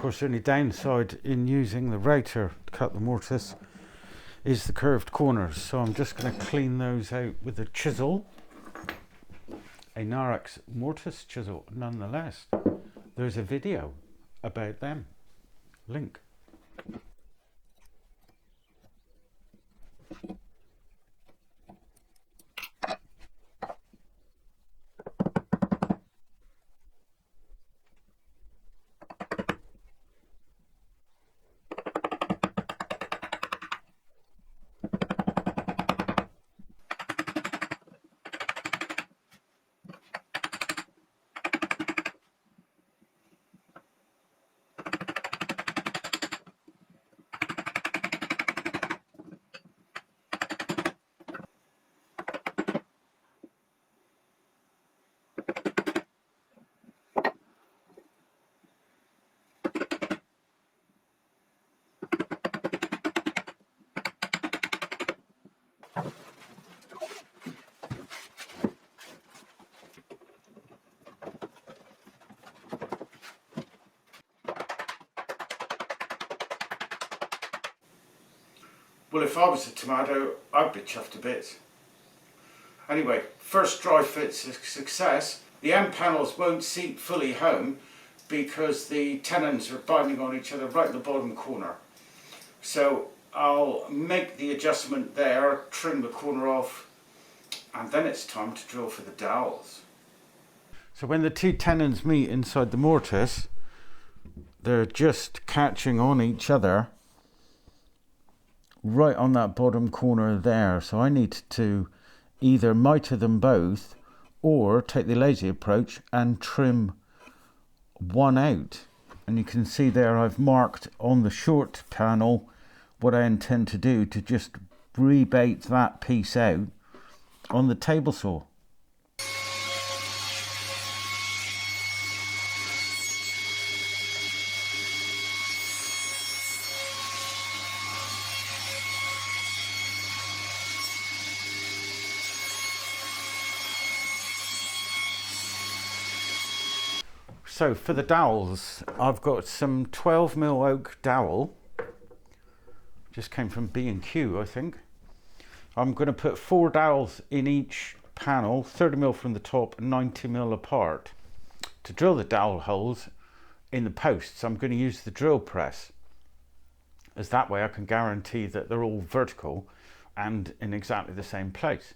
course, the only downside in using the router to cut the mortise is the curved corners, so I'm just going to clean those out with a chisel, a Narex mortise chisel nonetheless. There's a video about them, link. Well, if I was a tomato, I'd be chuffed to bits. Anyway, first dry fit's a success. The end panels won't seat fully home because the tenons are binding on each other right in the bottom corner. So I'll make the adjustment there, trim the corner off, and then it's time to drill for the dowels. So when the two tenons meet inside the mortise, they're just catching on each other right on that bottom corner there. So I need to either miter them both or take the lazy approach and trim one out. And you can see there I've marked on the short panel what I intend to do to just rebate that piece out on the table saw. So for the dowels, I've got some 12mm oak dowel. Just came from B&Q, I think. I'm going to put 4 dowels in each panel, 30mm from the top and 90mm apart. To drill the dowel holes in the posts, I'm going to use the drill press, as that way I can guarantee that they're all vertical and in exactly the same place.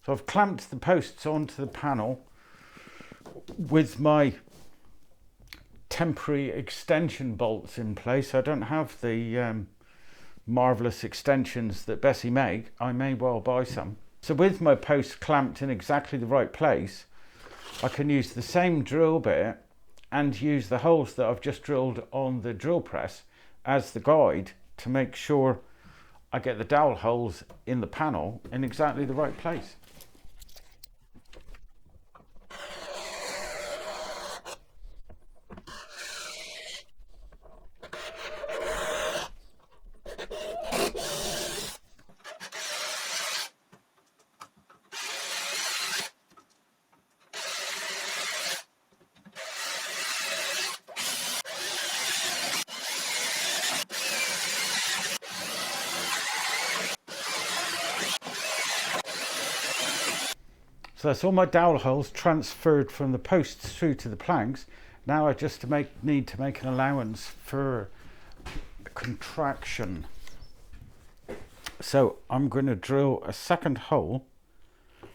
So I've clamped the posts onto the panel with my temporary extension bolts in place. I don't have the marvellous extensions that Bessie make. I may well buy some. So with my posts clamped in exactly the right place, I can use the same drill bit and use the holes that I've just drilled on the drill press as the guide to make sure I get the dowel holes in the panel in exactly the right place. So that's all my dowel holes transferred from the posts through to the planks. Now I just need to make an allowance for contraction. So I'm going to drill a second hole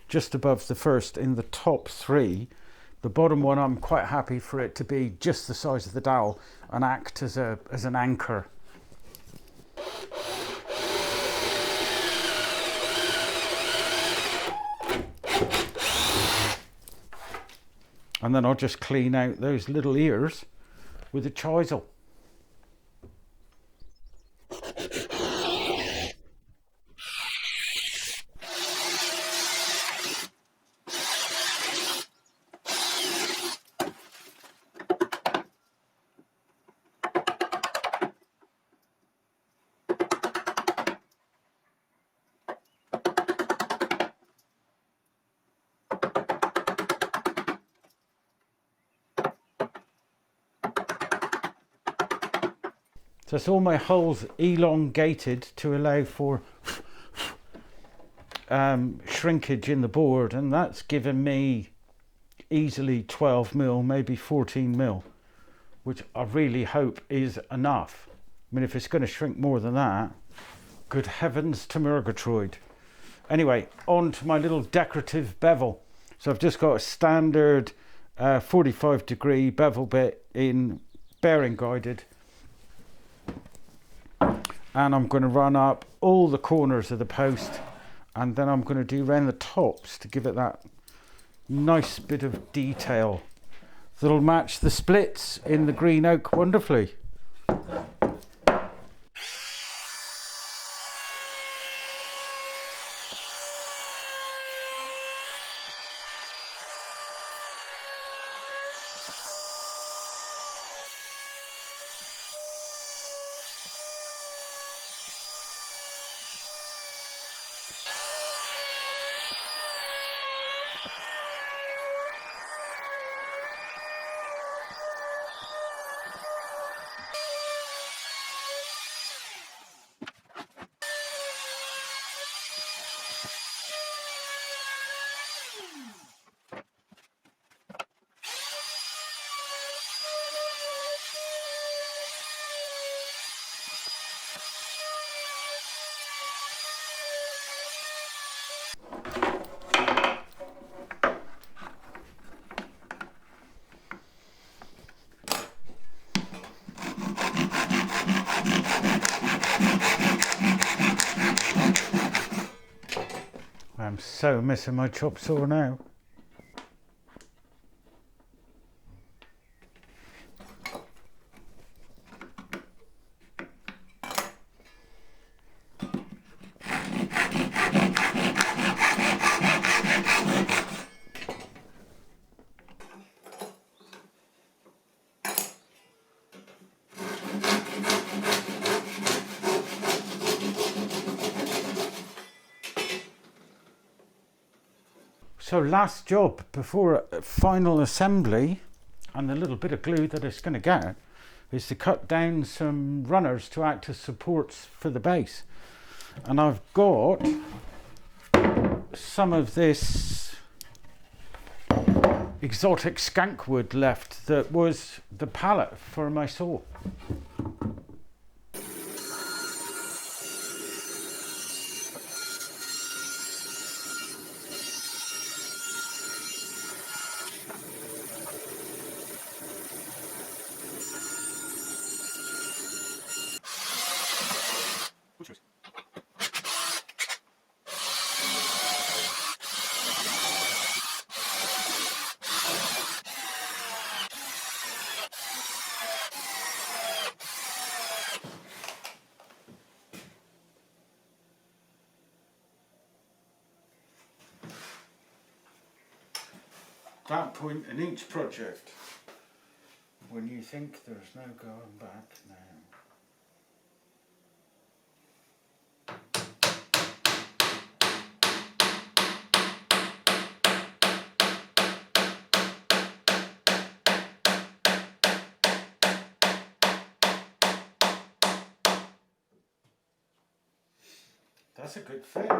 just above the first in the top 3. The bottom one, I'm quite happy for it to be just the size of the dowel and act as an anchor. And then I'll just clean out those little ears with a chisel. So it's all my holes elongated to allow for shrinkage in the board, and that's given me easily 12 mil, maybe 14 mil, which I really hope is enough. I mean, if it's going to shrink more than that, good heavens to Murgatroyd. Anyway, on to my little decorative bevel. So I've just got a standard 45-degree bevel bit in bearing guided, and I'm going to run up all the corners of the post, and then I'm going to do around the tops to give it that nice bit of detail that'll match the splits in the green oak wonderfully. I'm so missing my chop saw now. So last job before final assembly, and the little bit of glue that it's going to get, is to cut down some runners to act as supports for the base. And I've got some of this exotic skankwood left that was the pallet for my saw. That point in each project when you think there's no going back now. That's a good fit.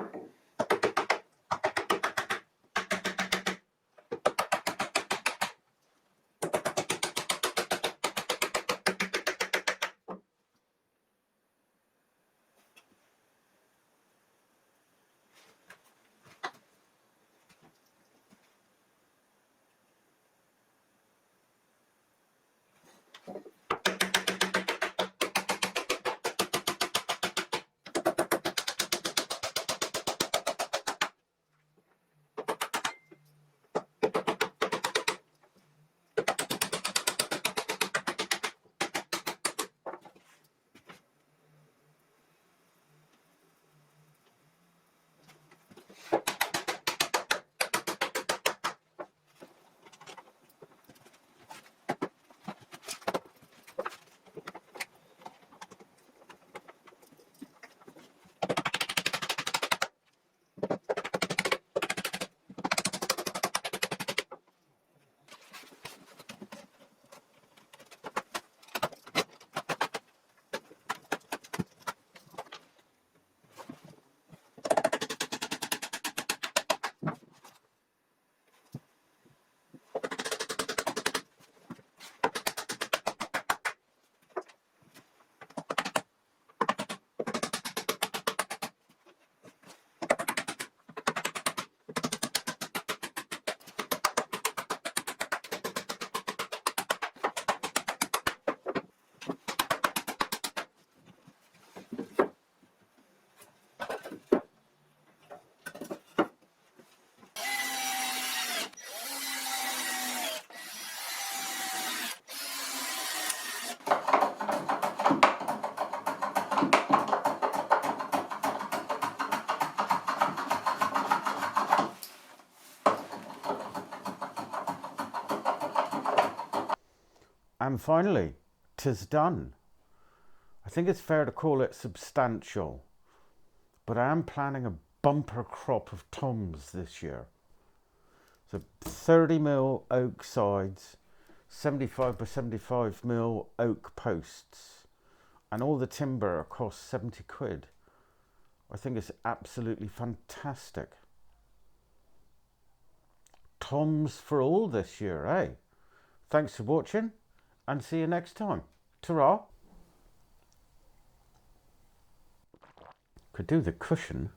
And finally, 'tis done. I think it's fair to call it substantial, but I am planning a bumper crop of toms this year. So 30mm oak sides, 75 by 75mm oak posts, and all the timber costs 70 quid. I think it's absolutely fantastic. Toms for all this year, eh? Thanks for watching, and see you next time. Ta-ra! Could do the cushion.